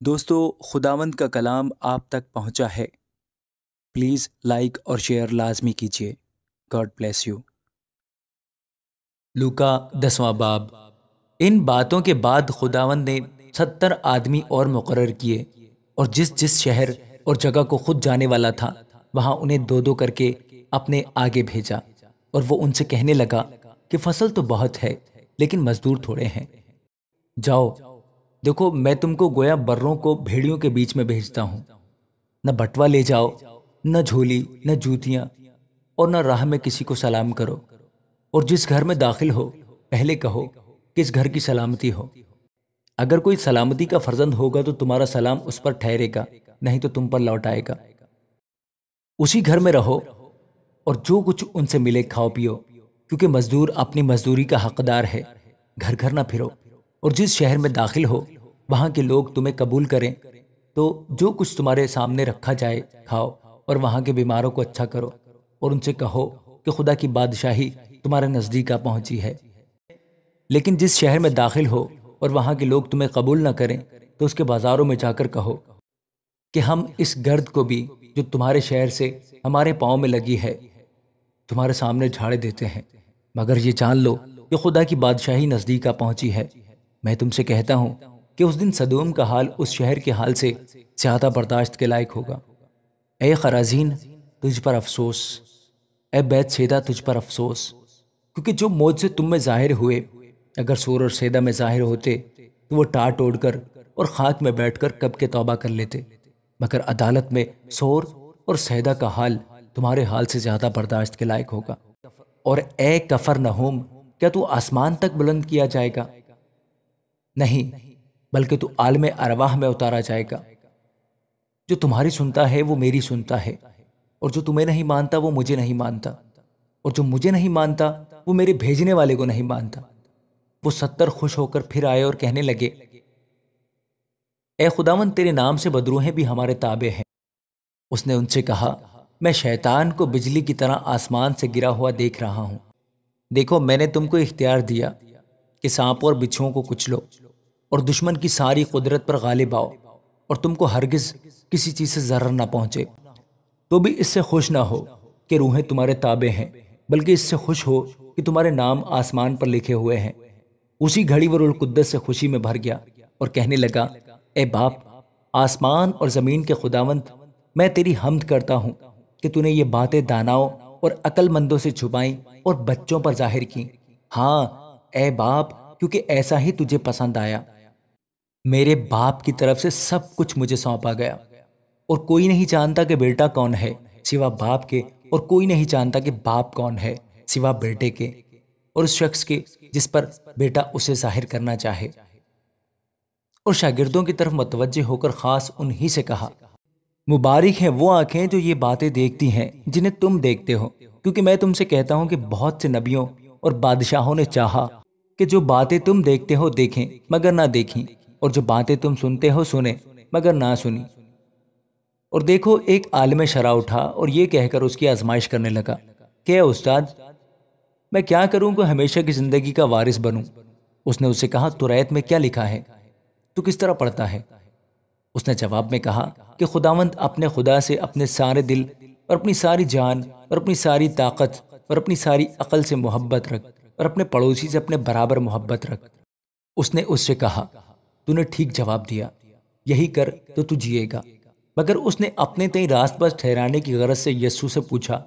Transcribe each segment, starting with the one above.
دوستو، خداوند کا کلام آپ تک پہنچا ہے۔ پلیز لائک اور شیئر لازمی کیجیے۔ God bless you. لوکا 10واں باب۔ ان باتوں کے بعد خداوند نے 70 آدمی اور مقرر کیے، اور جس جس شہر اور جگہ کو خود جانے والا تھا وہاں انہیں دو دو کر کے اپنے آگے بھیجا۔ اور وہ ان سے کہنے لگا کہ فصل تو بہت ہے لیکن مزدور تھوڑے ہیں۔ جاؤ، دیکھو میں تم کو گویا بروں کو بھیڑیوں کے بیچ میں بھیجتا ہوں۔ نہ بٹوا لے جاؤ، نہ جھولی، نہ جوتیاں، اور نہ راہ میں کسی کو سلام کرو۔ اور جس گھر میں داخل ہو پہلے کہو کہ اس گھر کی سلامتی ہو۔ اگر کوئی سلامتی کا فرزند ہوگا تو تمہارا سلام اس پر ٹھہرے گا، نہیں تو تم پر لوٹ آئے گا۔ اسی گھر میں رہو اور جو کچھ ان سے ملے کھاؤ پیو، کیونکہ مزدور اپنی مزدوری کا حقدار ہے۔ گھر گھر نہ پھرو، اور جس شہر میں داخل ہو وہاں کے لوگ تمہیں قبول کریں تو جو کچھ تمہارے سامنے رکھا جائے کھاؤ، اور وہاں کے بیماروں کو اچھا کرو، اور ان سے کہو کہ خدا کی بادشاہی تمہارے نزدیک آ پہنچی ہے۔ لیکن جس شہر میں داخل ہو اور وہاں کے لوگ تمہیں قبول نہ کریں تو اس کے بازاروں میں جا کر کہو کہ ہم اس گرد کو بھی جو تمہارے شہر سے ہمارے پاؤں میں لگی ہے تمہارے سامنے جھاڑے دیتے ہیں، مگر یہ جان لو کہ خدا کی بادشاہی نزدیک آ پہنچی ہے۔ میں تم سے کہتا ہوں کہ اس دن سدوم کا حال اس شہر کے حال سے زیادہ برداشت کے لائق ہوگا۔ اے خرازین، تجھ پر افسوس! اے بیت سیدہ، تجھ پر افسوس! کیونکہ جو معجزے تم میں ظاہر ہوئے اگر سور اور سیدہ میں ظاہر ہوتے تو وہ ٹاٹ اوڑ کر اور خاک میں بیٹھ کر کب کے توبہ کر لیتے، مگر عدالت میں سور اور سیدہ کا حال تمہارے حال سے زیادہ برداشت کے لائق ہوگا۔ اور اے کفرنہوم، کیا تو آسمان تک بلند کیا جائے گا؟ نہیں، بلکہ تو عالم ارواح میں اتارا جائے گا۔ جو تمہاری سنتا ہے وہ میری سنتا ہے، اور جو تمہیں نہیں مانتا وہ مجھے نہیں مانتا، اور جو مجھے نہیں مانتا وہ میرے بھیجنے والے کو نہیں مانتا۔ وہ 70 خوش ہو کر پھر آئے اور کہنے لگے، اے خداوند، تیرے نام سے بدروہیں بھی ہمارے تابع ہیں۔ اس نے ان سے کہا، میں شیطان کو بجلی کی طرح آسمان سے گرا ہوا دیکھ رہا ہوں۔ دیکھو، میں نے تم کو اختیار دیا کہ سانپوں اور بچھوؤں کو کچلو، اور دشمن کی ساری قدرت پر غالب آؤ، اور تم کو ہرگز کسی چیز سے ضرر نہ پہنچے۔ تو بھی اس سے خوش نہ ہو کہ روحیں تمہارے تابع ہیں، بلکہ اس سے خوش ہو کہ تمہارے نام آسمان پر لکھے ہوئے ہیں۔ اسی گھڑی وہ روح القدس سے خوشی میں بھر گیا اور کہنے لگا، اے باپ، آسمان اور زمین کے خداوند، میں تیری حمد کرتا ہوں کہ تو نے یہ باتیں داناؤں اور عقل مندوں سے چھپائیں اور بچوں پر ظاہر کی۔ ہاں اے باپ، کیونکہ ایسا ہی تجھے پسند آیا۔ میرے باپ کی طرف سے سب کچھ مجھے سونپا گیا، اور کوئی نہیں جانتا کہ بیٹا کون ہے سوا باپ کے، اور کوئی نہیں جانتا کہ باپ کون ہے سوا بیٹے کے، اور اس شخص کے جس پر بیٹا اسے ظاہر کرنا چاہے۔ اور شاگردوں کی طرف متوجہ ہو کر خاص انہی سے کہا، مبارک ہیں وہ آنکھیں جو یہ باتیں دیکھتی ہیں جنہیں تم دیکھتے ہو، کیونکہ میں تم سے کہتا ہوں کہ بہت سے نبیوں اور بادشاہوں نے چاہا کہ جو باتیں تم دیکھتے ہو دیکھیں مگر نہ دیکھیں، اور جو باتیں تم سنتے ہو سنیں مگر نہ سنی۔ اور دیکھو، ایک عالم شرع اٹھا اور یہ کہہ کر اس کی آزمائش کرنے لگا کہ اے استاد، میں کیا کروں کہ ہمیشہ کی زندگی کا وارث بنوں؟ اس نے اس سے کہا، توریت میں کیا لکھا ہے؟ تو کس طرح پڑھتا ہے؟ اس نے جواب میں کہا کہ خداوند اپنے خدا سے اپنے سارے دل اور اپنی ساری جان اور اپنی ساری طاقت اور اپنی ساری عقل سے محبت رکھ، اور اپنے پڑوسی سے اپنے برابر محبت رکھ۔ اس نے اس سے کہا، تو نے ٹھیک جواب دیا، یہی کر تو تو جیے گا۔ مگر اس نے اپنے تئیں راست باز ٹھہرانے کی غرض سے یسوع سے پوچھا،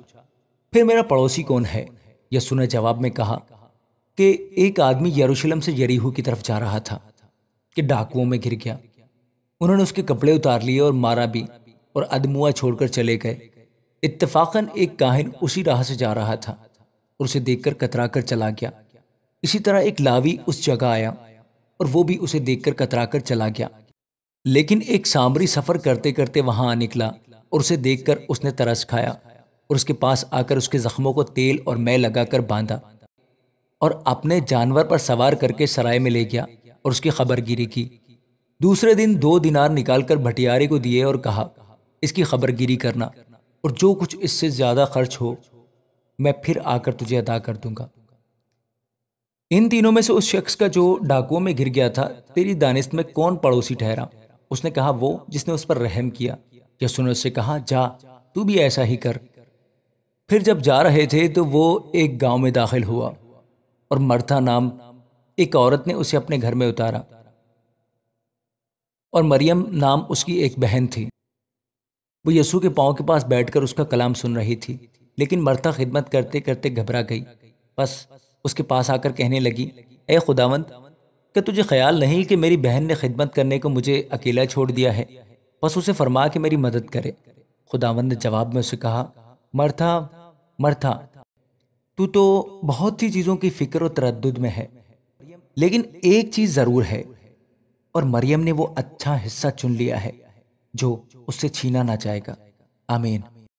پھر میرا پڑوسی کون ہے؟ یسوع نے جواب میں کہا کہ ایک آدمی یروشلم سے یریحو کی طرف جا رہا تھا کہ ڈاکوؤں میں گر گیا۔ انہوں نے اس کے کپڑے اتار لیے اور مارا بھی، اور ادموا چھوڑ کر چلے گئے۔ اتفاقاً ایک کاہن اسی راہ سے جا رہا تھا اور اسے دیکھ کر کترا کر چلا گیا۔ اسی طرح ایک لاوی اس جگہ آیا اور وہ بھی اسے دیکھ کر کترا کر چلا گیا۔ لیکن ایک سامری سفر کرتے کرتے وہاں آ نکلا، اور اسے دیکھ کر اس نے ترس کھایا، اور اس کے پاس آ کر اس کے زخموں کو تیل اور مے لگا کر باندھا، اور اپنے جانور پر سوار کر کے سرائے میں لے گیا اور اس کی خبر گیری کی۔ دوسرے دن 2 دینار نکال کر بھٹیارے کو دیے اور کہا، اس کی خبر گیری کرنا، اور جو کچھ اس سے زیادہ خرچ ہو میں پھر آ کر تجھے ادا کر دوں گا۔ ان تینوں میں سے اس شخص کا جو ڈاکوؤں میں گر گیا تھا، تیری دانست میں کون پڑوسی ٹھہرا؟ اس نے کہا وہ جس نے اس پر رحم کیا۔ یسوع نے اس سے کہا جا، تو بھی ایسا ہی کر۔ پھر جب جا رہے تھے تو وہ ایک گاؤں میں داخل ہوا اور مرتھا نام ایک عورت نے اسے اپنے گھر میں اتارا، اور مریم نام اس کی ایک بہن تھی۔ وہ یسوع کے پاؤں کے پاس بیٹھ کر اس کا کلام سن رہی تھی، لیکن مرتھا خدمت کرتے کرتے گھبرا گئی۔ بس اس کے پاس آ کر کہنے لگی، اے خداوند، کہ تجھے خیال نہیں کہ میری بہن نے خدمت کرنے کو مجھے اکیلا چھوڑ دیا ہے؟ بس اسے فرما کہ میری مدد کرے۔ خداوند نے جواب میں اسے کہا، مرتھا مرتھا، تو بہت سی چیزوں کی فکر و تردد میں ہے، لیکن ایک چیز ضرور ہے، اور مریم نے وہ اچھا حصہ چن لیا ہے جو اس سے چھینا نہ جائے گا۔ آمین۔